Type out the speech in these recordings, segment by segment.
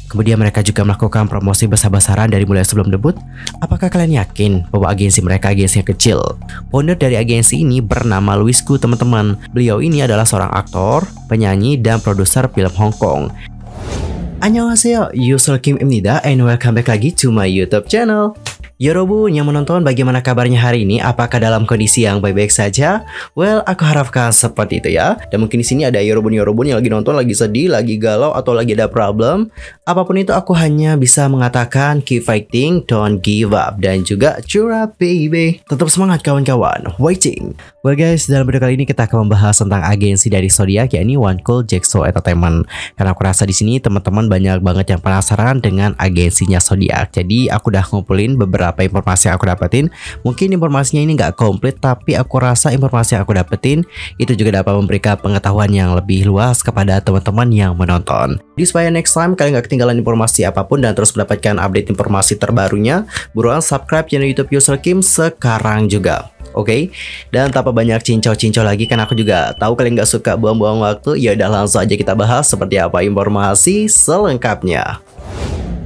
Kemudian mereka juga melakukan promosi besar-besaran dari mulai sebelum debut. Apakah kalian yakin bahwa agensi mereka agensi yang kecil? Founder dari agensi ini bernama Louis Gu, teman-teman. Beliau ini adalah seorang aktor, penyanyi, dan produser film Hong Kong. Annyeonghaseyo, Yusul Kim Imnida, and welcome back lagi to my YouTube channel. Yorobun yang menonton, bagaimana kabarnya hari ini? Apakah dalam kondisi yang baik-baik saja? Well, aku harapkan seperti itu ya. Dan mungkin di sini ada Yorobun yang lagi nonton, lagi sedih, lagi galau, atau lagi ada problem. Apapun itu, aku hanya bisa mengatakan keep fighting, don't give up, dan juga cheer up baby. Tetap semangat kawan-kawan, waiting. Well guys, dalam video kali ini kita akan membahas tentang agensi dari Zodiac, yakni One Cool Jigsaw Entertainment. Karena aku rasa di sini teman-teman banyak banget yang penasaran dengan agensinya Zodiac. Jadi aku udah ngumpulin beberapa informasi yang aku dapetin. Mungkin informasinya ini nggak komplit, tapi aku rasa informasi yang aku dapetin itu juga dapat memberikan pengetahuan yang lebih luas kepada teman-teman yang menonton. Jadi supaya next time kalian nggak ketinggalan informasi apapun dan terus mendapatkan update informasi terbarunya, buruan subscribe channel YouTube Yusul Kim sekarang juga. Oke, dan tanpa banyak cincau-cincau lagi, kan aku juga tahu kalian nggak suka buang-buang waktu. Ya udah, langsung aja kita bahas seperti apa informasi selengkapnya.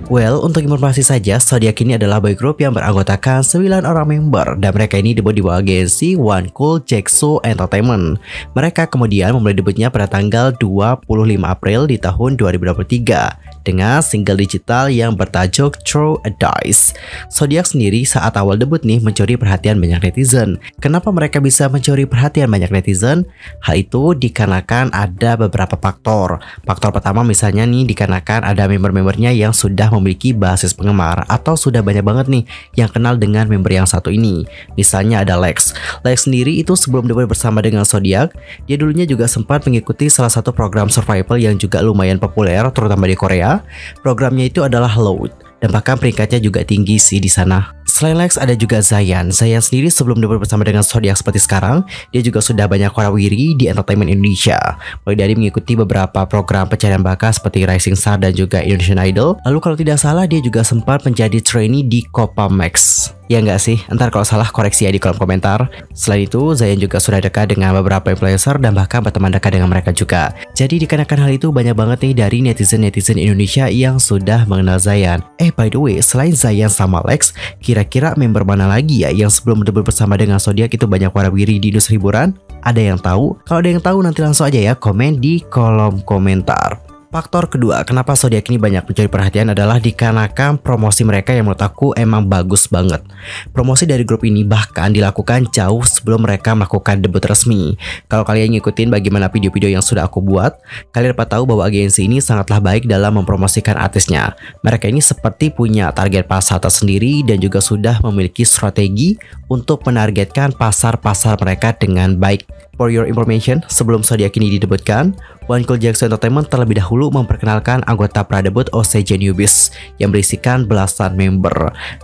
Well, untuk informasi saja, Zodiac ini adalah boy group yang beranggotakan 9 orang member, dan mereka ini debut di bawah agensi One Cool Jigsaw Entertainment. Mereka kemudian memulai debutnya pada tanggal 25 April di tahun 2023 dengan single digital yang bertajuk Throw a Dice. Zodiac sendiri saat awal debut nih mencuri perhatian banyak netizen. Kenapa mereka bisa mencuri perhatian banyak netizen? Hal itu dikarenakan ada beberapa faktor. Faktor pertama misalnya nih dikarenakan ada member-membernya yang sudah memiliki basis penggemar atau sudah banyak banget nih yang kenal dengan member yang satu ini. Misalnya ada Lex. Lex sendiri itu sebelum debut bersama dengan Zodiac, dia dulunya juga sempat mengikuti salah satu program survival yang juga lumayan populer terutama di Korea. Programnya itu adalah Load, dan bahkan peringkatnya juga tinggi sih di sana. Selain Lex ada juga Zayan. Zayan sendiri sebelum debut bersama dengan Zodiac seperti sekarang, dia juga sudah banyak warawiri di entertainment Indonesia. Mulai dari mengikuti beberapa program pencarian bakat seperti Rising Star dan juga Indonesian Idol. Lalu kalau tidak salah dia juga sempat menjadi trainee di Copa Max. Ya enggak sih? Entar kalau salah koreksi ya di kolom komentar. Selain itu, Zayan juga sudah dekat dengan beberapa influencer dan bahkan berteman dekat dengan mereka juga. Jadi dikarenakan hal itu banyak banget nih dari netizen-netizen Indonesia yang sudah mengenal Zayan. By the way, selain Zayan sama Lex, kira-kira member mana lagi ya yang sebelum debut bersama dengan Zodiac itu banyak warawiri di industri hiburan? Ada yang tahu? Kalau ada yang tahu nanti langsung aja ya komen di kolom komentar. Faktor kedua, kenapa Zodiac ini banyak mencuri perhatian adalah dikarenakan promosi mereka yang menurut aku emang bagus banget. Promosi dari grup ini bahkan dilakukan jauh sebelum mereka melakukan debut resmi. Kalau kalian ngikutin bagaimana video-video yang sudah aku buat, kalian dapat tahu bahwa agensi ini sangatlah baik dalam mempromosikan artisnya. Mereka ini seperti punya target pasar tersendiri dan juga sudah memiliki strategi untuk menargetkan pasar-pasar mereka dengan baik. For your information, sebelum Zodiac ini didebutkan, One Cool Jigsaw Entertainment terlebih dahulu memperkenalkan anggota pradebut OCJ Newbies yang berisikan belasan member.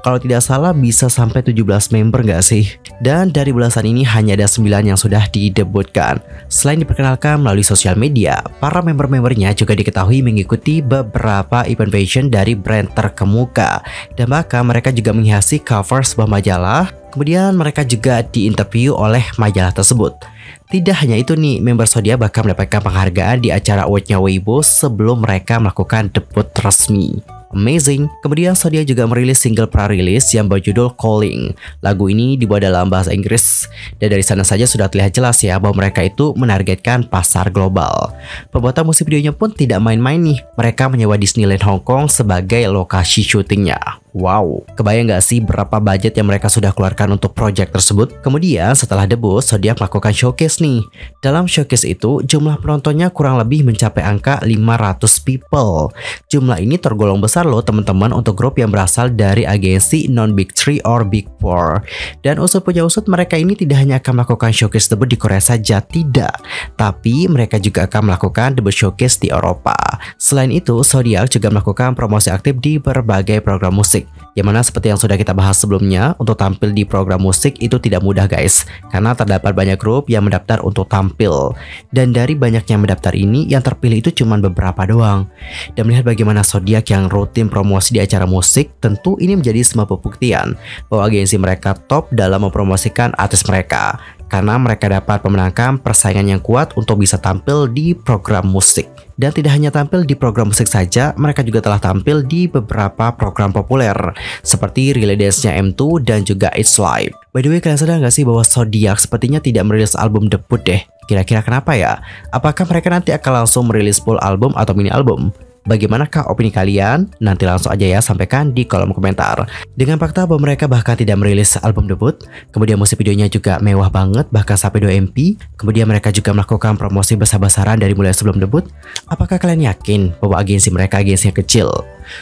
Kalau tidak salah bisa sampai 17 member nggak sih? Dan dari belasan ini hanya ada 9 yang sudah didebutkan. Selain diperkenalkan melalui sosial media, para member-membernya juga diketahui mengikuti beberapa event fashion dari brand terkemuka. Dan bahkan mereka juga menghiasi cover sebuah majalah. Kemudian mereka juga diinterview oleh majalah tersebut. Tidak hanya itu nih, member Zodiac bahkan mendapatkan penghargaan di acara awardnya Weibo sebelum mereka melakukan debut resmi. Amazing. Kemudian Zodiac juga merilis single pra-rilis yang berjudul Calling. Lagu ini dibuat dalam bahasa Inggris, dan dari sana saja sudah terlihat jelas ya bahwa mereka itu menargetkan pasar global. Pembuatan musik videonya pun tidak main-main nih. Mereka menyewa Disneyland Hong Kong sebagai lokasi syutingnya. Wow, kebayang gak sih berapa budget yang mereka sudah keluarkan untuk project tersebut? Kemudian setelah debut, Zodiac melakukan showcase nih. Dalam showcase itu, jumlah penontonnya kurang lebih mencapai angka 500 people. Jumlah ini tergolong besar loh teman-teman untuk grup yang berasal dari agensi non-Big 3 or Big 4. Dan usut punya usut, mereka ini tidak hanya akan melakukan showcase debut di Korea saja, tidak. Tapi mereka juga akan melakukan debut showcase di Eropa. Selain itu, Zodiac juga melakukan promosi aktif di berbagai program musik. Yang mana seperti yang sudah kita bahas sebelumnya, untuk tampil di program musik itu tidak mudah guys, karena terdapat banyak grup yang mendaftar untuk tampil. Dan dari banyaknya yang mendaftar ini, yang terpilih itu cuma beberapa doang. Dan melihat bagaimana Zodiac yang rutin promosi di acara musik, tentu ini menjadi sebuah pembuktian bahwa agensi mereka top dalam mempromosikan artis mereka. karena mereka dapat memenangkan persaingan yang kuat untuk bisa tampil di program musik. Dan tidak hanya tampil di program musik saja, mereka juga telah tampil di beberapa program populer seperti Relay Dance-nya M2 dan juga It's Live. By the way, kalian sadar nggak sih bahwa Zodiac sepertinya tidak merilis album debut deh? Kira-kira kenapa ya? Apakah mereka nanti akan langsung merilis full album atau mini album? Bagaimanakah opini kalian? Nanti langsung aja ya sampaikan di kolom komentar. Dengan fakta bahwa mereka bahkan tidak merilis album debut, kemudian musik videonya juga mewah banget bahkan sampai 2 MP, kemudian mereka juga melakukan promosi besar-besaran dari mulai sebelum debut, apakah kalian yakin bahwa agensi mereka agensi yang kecil?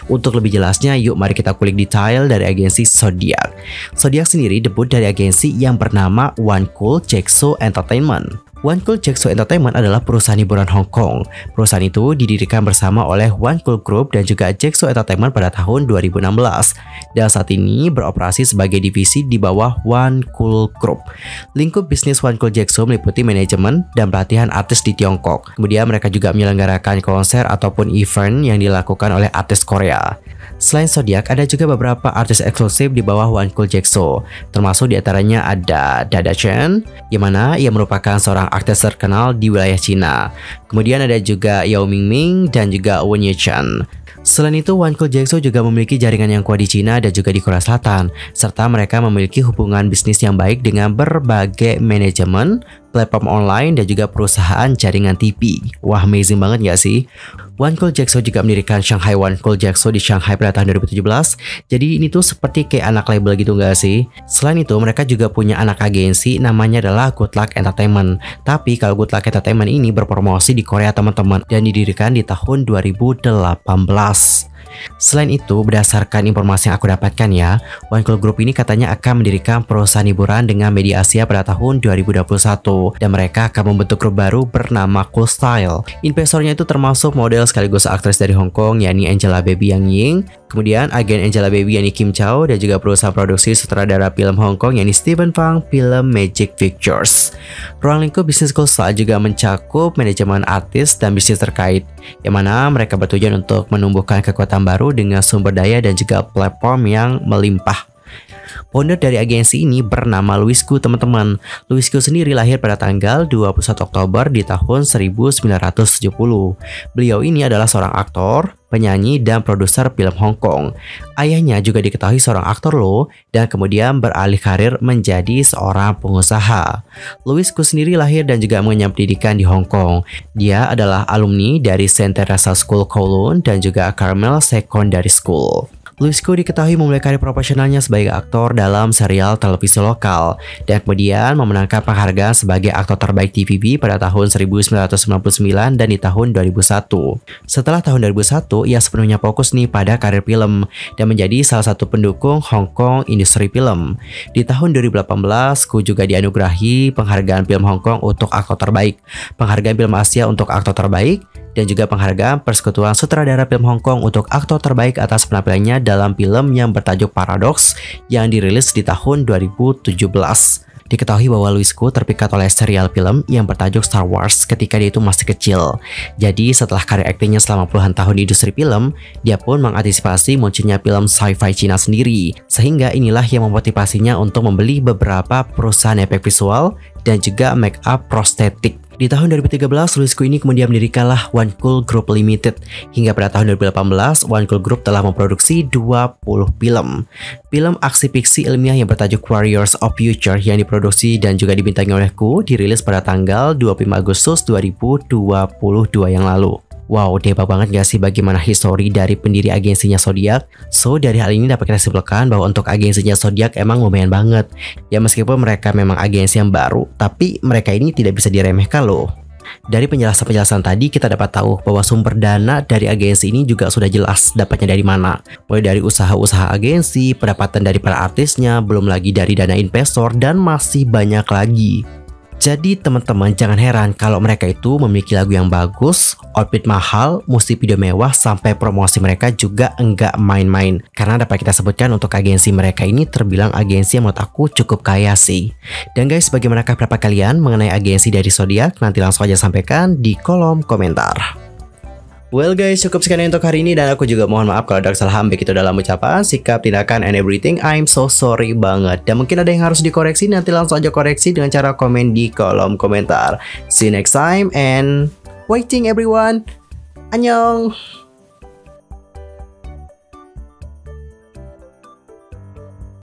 Untuk lebih jelasnya, yuk mari kita kulik detail dari agensi Zodiac. Zodiac sendiri debut dari agensi yang bernama One Cool Jigsaw Entertainment. One Cool Jigsaw Entertainment adalah perusahaan hiburan Hong Kong. Perusahaan itu didirikan bersama oleh One Cool Group dan juga Jigsaw Entertainment pada tahun 2016. Dan saat ini beroperasi sebagai divisi di bawah One Cool Group. Lingkup bisnis One Cool Jigsaw meliputi manajemen dan pelatihan artis di Tiongkok. Kemudian mereka juga menyelenggarakan konser ataupun event yang dilakukan oleh artis Korea. Selain Zodiac, ada juga beberapa artis eksklusif di bawah One Cool Jigsaw, termasuk diantaranya ada Dada Chen, yang mana ia merupakan seorang artis terkenal di wilayah Cina. Kemudian ada juga Yao Mingming dan juga Wen Yuchen. Selain itu, One Cool Jigsaw juga memiliki jaringan yang kuat di Cina dan juga di Korea Selatan, serta mereka memiliki hubungan bisnis yang baik dengan berbagai manajemen, platform online, dan juga perusahaan jaringan TV. Wah, amazing banget gak sih? One Cool Jigsaw juga mendirikan Shanghai One Cool Jigsaw di Shanghai pada tahun 2017. Jadi ini tuh seperti kayak anak label gitu gak sih? Selain itu, mereka juga punya anak agensi namanya adalah Good Luck Entertainment. Tapi kalau Good Luck Entertainment ini berpromosi di Korea teman-teman, dan didirikan di tahun 2018. Selain itu, berdasarkan informasi yang aku dapatkan ya, One Cool Group ini katanya akan mendirikan perusahaan hiburan dengan media Asia pada tahun 2021 dan mereka akan membentuk grup baru bernama Cool Style. Investornya itu termasuk model sekaligus aktris dari Hong Kong yakni Angelababy Yang Ying, kemudian agen Angelababy yakni Kim Chow, dan juga perusahaan produksi sutradara film Hong Kong yakni Stephen Fang Film Magic Pictures. Ruang lingkup bisnis Cool Style juga mencakup manajemen artis dan bisnis terkait, yang mana mereka bertujuan untuk menumbuhkan kekuatan baru dengan sumber daya dan juga platform yang melimpah. Founder dari agensi ini bernama Louis Koo, teman-teman. Louis Koo sendiri lahir pada tanggal 21 Oktober di tahun 1970. Beliau ini adalah seorang aktor, penyanyi, dan produser film Hong Kong. Ayahnya juga diketahui seorang aktor loh, dan kemudian beralih karir menjadi seorang pengusaha. Louis Koo sendiri lahir dan juga mengenyam pendidikan di Hong Kong. Dia adalah alumni dari Saint Teresa School Kowloon dan juga Carmel Secondary School. Louis Koo diketahui memulai karir profesionalnya sebagai aktor dalam serial televisi lokal dan kemudian memenangkan penghargaan sebagai aktor terbaik TVB pada tahun 1999 dan di tahun 2001. Setelah tahun 2001, ia sepenuhnya fokus nih pada karir film dan menjadi salah satu pendukung Hong Kong industri film. Di tahun 2018, Koo juga dianugerahi penghargaan film Hong Kong untuk aktor terbaik, penghargaan film Asia untuk aktor terbaik, dan juga penghargaan Persekutuan Sutradara Film Hong Kong untuk aktor terbaik atas penampilannya dalam film yang bertajuk Paradox yang dirilis di tahun 2017. Diketahui bahwa Louis Koo terpikat oleh serial film yang bertajuk Star Wars ketika dia itu masih kecil. Jadi setelah karir aktingnya selama puluhan tahun di industri film, dia pun mengantisipasi munculnya film sci-fi Cina sendiri. Sehingga inilah yang memotivasinya untuk membeli beberapa perusahaan efek visual dan juga make up prostetik. Di tahun 2013, Louis Koo ini kemudian mendirikanlah One Cool Group Limited. Hingga pada tahun 2018, One Cool Group telah memproduksi 20 film. Film aksi fiksi ilmiah yang bertajuk Warriors of Future yang diproduksi dan juga dibintangi oleh Koo dirilis pada tanggal 25 Agustus 2022 yang lalu. Wow, debat banget gak sih bagaimana histori dari pendiri agensinya Zodiac? So, dari hal ini dapat kita simpulkan bahwa untuk agensinya Zodiac emang lumayan banget. Ya meskipun mereka memang agensi yang baru, tapi mereka ini tidak bisa diremehkan loh. Dari penjelasan-penjelasan tadi kita dapat tahu bahwa sumber dana dari agensi ini juga sudah jelas dapatnya dari mana. Mulai dari usaha-usaha agensi, pendapatan dari para artisnya, belum lagi dari dana investor, dan masih banyak lagi. Jadi teman-teman jangan heran kalau mereka itu memiliki lagu yang bagus, outfit mahal, musik video mewah, sampai promosi mereka juga enggak main-main. Karena dapat kita sebutkan untuk agensi mereka ini terbilang agensi yang menurut aku cukup kaya sih. Dan guys, bagaimanakah pendapat kalian mengenai agensi dari Zodiac? Nanti langsung aja sampaikan di kolom komentar. Well guys, cukup sekian untuk hari ini, dan aku juga mohon maaf kalau ada kesalahan baik itu dalam ucapan, sikap, tindakan, and everything. I'm so sorry banget. Dan mungkin ada yang harus dikoreksi, nanti langsung aja koreksi dengan cara komen di kolom komentar. See you next time and waiting everyone. Annyeong.